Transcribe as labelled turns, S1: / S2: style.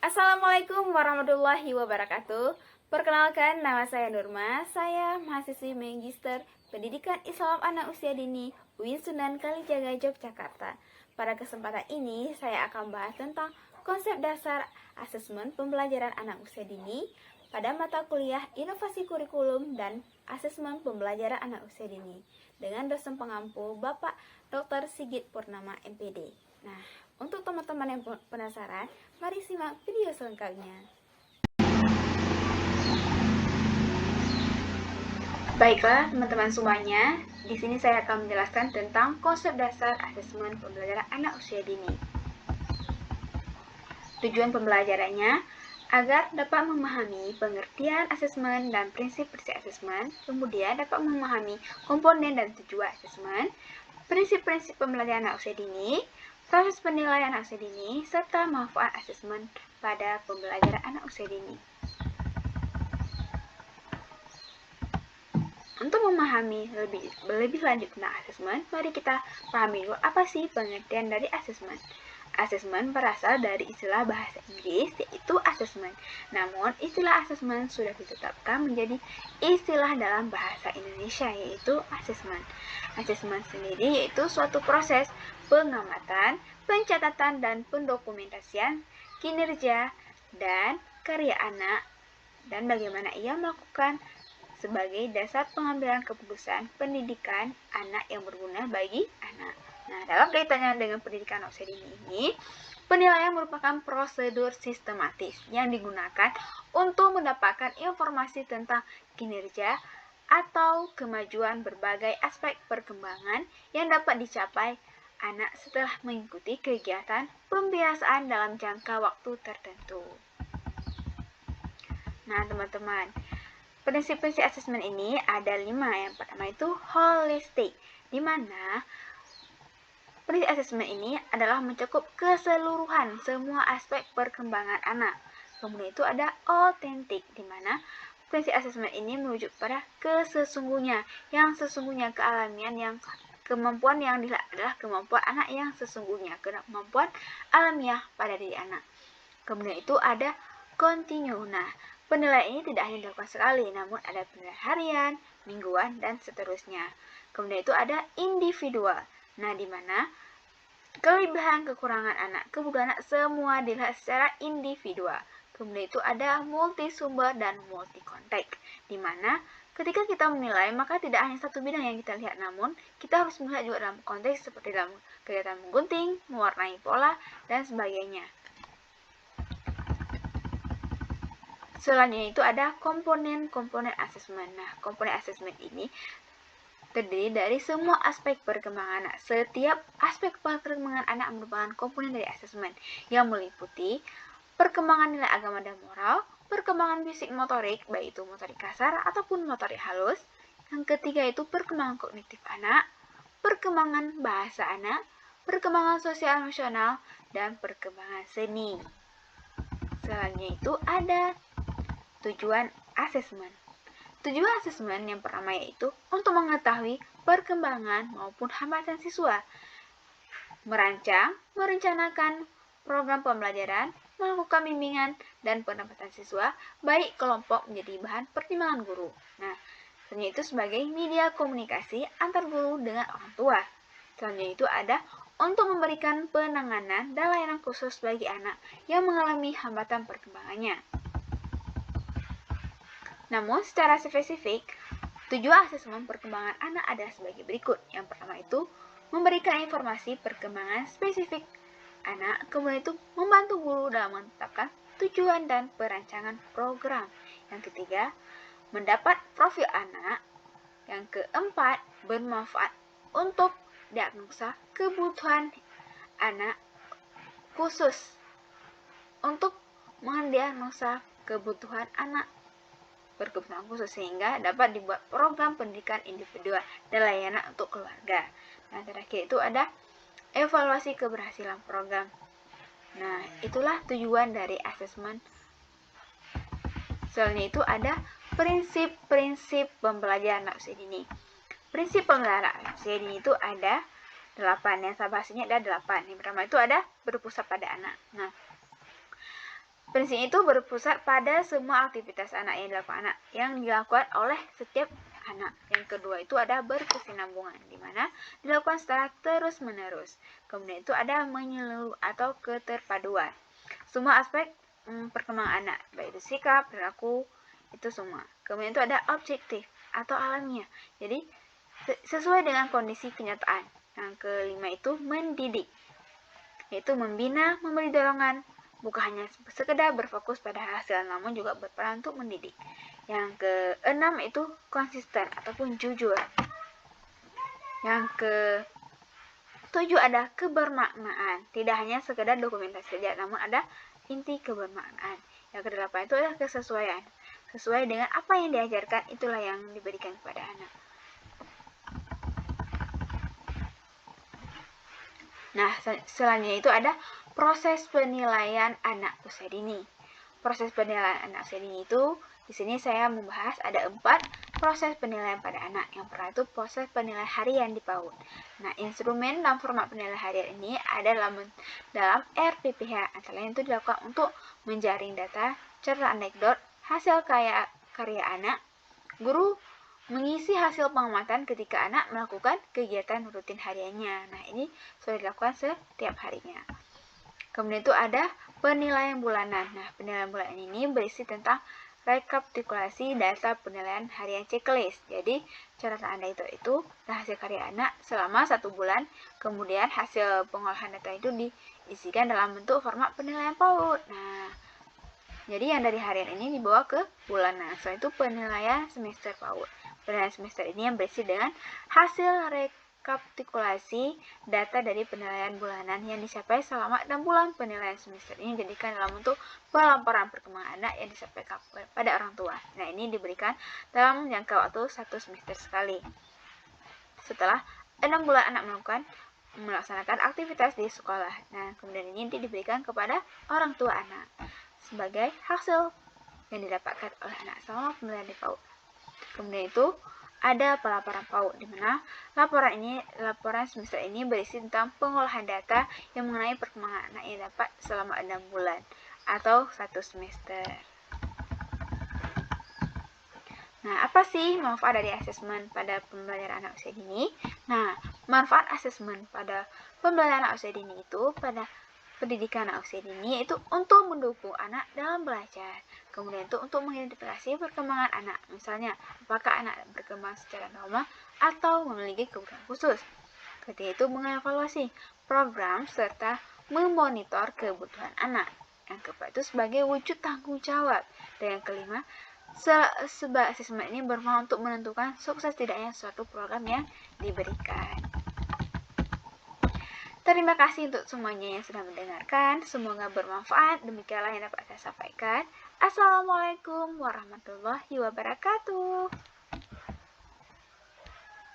S1: Assalamualaikum warahmatullahi wabarakatuh. Perkenalkan, nama saya Nurma. Saya mahasiswi Magister Pendidikan Islam Anak Usia Dini UIN Sunan Kalijaga, Yogyakarta. Pada kesempatan ini, saya akan bahas tentang konsep dasar asesmen pembelajaran anak usia dini pada mata kuliah Inovasi Kurikulum dan Asesmen Pembelajaran Anak Usia Dini dengan dosen pengampu Bapak Dr. Sigit Purnama MPD. Nah, untuk teman-teman yang penasaran, mari simak video selengkapnya. Baiklah, teman-teman semuanya, di sini saya akan menjelaskan tentang konsep dasar asesmen pembelajaran anak usia dini. Tujuan pembelajarannya agar dapat memahami pengertian asesmen dan prinsip-prinsip asesmen, kemudian dapat memahami komponen dan tujuan asesmen, prinsip-prinsip pembelajaran anak usia dini, proses penilaian anak usia dini, serta manfaat asesmen pada pembelajaran anak usia dini. Untuk memahami lebih lanjut tentang asesmen, mari kita pahami dulu apa sih pengertian dari asesmen. Asesmen berasal dari istilah bahasa Inggris, yaitu assessment. Namun, istilah asesmen sudah ditetapkan menjadi istilah dalam bahasa Indonesia, yaitu asesmen. Asesmen sendiri yaitu suatu proses pengamatan, pencatatan, dan pendokumentasian kinerja dan karya anak dan bagaimana ia melakukan sebagai dasar pengambilan keputusan pendidikan anak yang berguna bagi anak. Nah, dalam kaitannya dengan pendidikan anak usia dini ini, penilaian merupakan prosedur sistematis yang digunakan untuk mendapatkan informasi tentang kinerja atau kemajuan berbagai aspek perkembangan yang dapat dicapai anak setelah mengikuti kegiatan pembiasaan dalam jangka waktu tertentu. Nah, teman-teman, prinsip-prinsip asesmen ini ada 5. Yang pertama itu holistik, di mana prinsip asesmen ini adalah mencakup keseluruhan semua aspek perkembangan anak. Kemudian itu ada otentik, di mana prinsip asesmen ini merujuk pada kesesungguhnya, yang sesungguhnya kealamian yang kemampuan yang dilihat adalah kemampuan anak yang sesungguhnya, kemampuan alamiah pada diri anak. Kemudian itu ada kontinu. Nah, penilaian ini tidak hanya dilakukan sekali, namun ada penilaian harian, mingguan, dan seterusnya. Kemudian itu ada individual. Nah, di mana kelebihan kekurangan anak, kebutuhan anak semua dilihat secara individual. Kemudian itu ada multi-sumber dan multi-kontek, di mana ketika kita menilai, maka tidak hanya satu bidang yang kita lihat, namun kita harus melihat juga dalam konteks seperti dalam kegiatan menggunting, mewarnai pola, dan sebagainya. Selanjutnya itu ada komponen-komponen asesmen. Nah, komponen asesmen ini terdiri dari semua aspek perkembangan anak. Setiap aspek perkembangan anak merupakan komponen dari asesmen yang meliputi perkembangan nilai agama dan moral, perkembangan fisik motorik, baik itu motorik kasar ataupun motorik halus. Yang ketiga itu perkembangan kognitif anak, perkembangan bahasa anak, perkembangan sosial emosional, dan perkembangan seni. Selanjutnya itu ada tujuan asesmen. Tujuan asesmen yang pertama yaitu untuk mengetahui perkembangan maupun hambatan siswa, merancang, merencanakan program pembelajaran, melakukan bimbingan dan penempatan siswa, baik kelompok menjadi bahan pertimbangan guru. Nah, selanjutnya itu sebagai media komunikasi antar guru dengan orang tua. Selanjutnya itu ada untuk memberikan penanganan dan layanan khusus bagi anak yang mengalami hambatan perkembangannya. Namun, secara spesifik, tujuan asesmen perkembangan anak adalah sebagai berikut. Yang pertama itu, memberikan informasi perkembangan spesifik anak, kemudian itu membantu guru dalam menetapkan tujuan dan perancangan program. Yang ketiga, mendapat profil anak. Yang keempat, bermanfaat untuk diagnosa kebutuhan anak khusus untuk mendiagnosa kebutuhan anak berkebutuhan khusus sehingga dapat dibuat program pendidikan individual dan layanan untuk keluarga. Nah, terakhir itu ada evaluasi keberhasilan program. Nah, itulah tujuan dari asesmen. Selanjutnya itu ada prinsip-prinsip pembelajaran anak usia dini. Prinsip pembelajaran anak usia dini itu ada 8. Yang saya bahas ini ada 8. Yang pertama itu ada berpusat pada anak. Nah, Prinsip itu berpusat pada semua aktivitas anak yang dilakukan oleh setiap anak. Yang kedua itu ada berkesinambungan, di mana dilakukan secara terus-menerus. Kemudian itu ada menyeluruh atau keterpaduan. Semua aspek perkembangan anak, baik itu sikap, perilaku, itu semua. Kemudian itu ada objektif atau alamiah. Jadi sesuai dengan kondisi kenyataan. Yang kelima itu mendidik, yaitu membina, memberi dorongan, bukan hanya sekedar berfokus pada hasil, namun juga berperan untuk mendidik. Yang keenam itu konsisten ataupun jujur. Yang ketujuh ada kebermaknaan, tidak hanya sekedar dokumentasi saja, namun ada inti kebermaknaan. Yang kedelapan itu adalah kesesuaian, sesuai dengan apa yang diajarkan, itulah yang diberikan kepada anak. Nah, selanjutnya itu ada proses penilaian anak usia dini. Proses penilaian anak usia dini itu, di sini saya membahas ada 4 proses penilaian pada anak. Yang pertama itu proses penilaian harian di PAUD. Nah, instrumen dan format penilaian harian ini ada dalam RPPH. Antara lain itu dilakukan untuk menjaring data, cerita anekdot, hasil karya anak, guru mengisi hasil pengamatan ketika anak melakukan kegiatan rutin hariannya. Nah, ini sudah dilakukan setiap harinya. Kemudian itu ada penilaian bulanan. Nah, penilaian bulanan ini berisi tentang rekapitulasi data penilaian harian checklist. Jadi, catatan Anda itu hasil karya anak selama 1 bulan, kemudian hasil pengolahan data itu diisikan dalam bentuk format penilaian PAUD. Nah, jadi yang dari harian ini dibawa ke bulanan. Setelah itu penilaian semester PAUD. Penilaian semester ini yang berisi dengan hasil rekapitulasi data dari penilaian bulanan yang dicapai selama 6 bulan. Penilaian semester ini dijadikan dalam bentuk pelaporan perkembangan anak yang disampaikan pada orang tua. Nah, ini diberikan dalam jangka waktu 1 semester sekali. Setelah 6 bulan anak melaksanakan aktivitas di sekolah. Nah, kemudian ini diberikan kepada orang tua anak sebagai hasil yang didapatkan oleh anak selama pembelajaran di PAUD. Kemudian itu ada pelaporan PAUD, di mana laporan semester ini berisi tentang pengolahan data yang mengenai perkembangan anak yang dapat selama 6 bulan atau 1 semester. Nah, apa sih manfaat dari asesmen pada pembelajaran anak usia dini? Nah, manfaat asesmen pada pembelajaran anak usia dini itu pada pendidikan anak usia dini yaitu untuk mendukung anak dalam belajar. Kemudian itu untuk mengidentifikasi perkembangan anak. Misalnya, apakah anak berkembang secara normal atau memiliki kebutuhan khusus. Ketiga itu mengevaluasi program serta memonitor kebutuhan anak. Yang keempat itu sebagai wujud tanggung jawab. Dan yang kelima, sebuah asesmen ini bermanfaat untuk menentukan sukses tidaknya suatu program yang diberikan. Terima kasih untuk semuanya yang sudah mendengarkan. Semoga bermanfaat. Demikianlah yang dapat saya sampaikan. Assalamualaikum warahmatullahi wabarakatuh.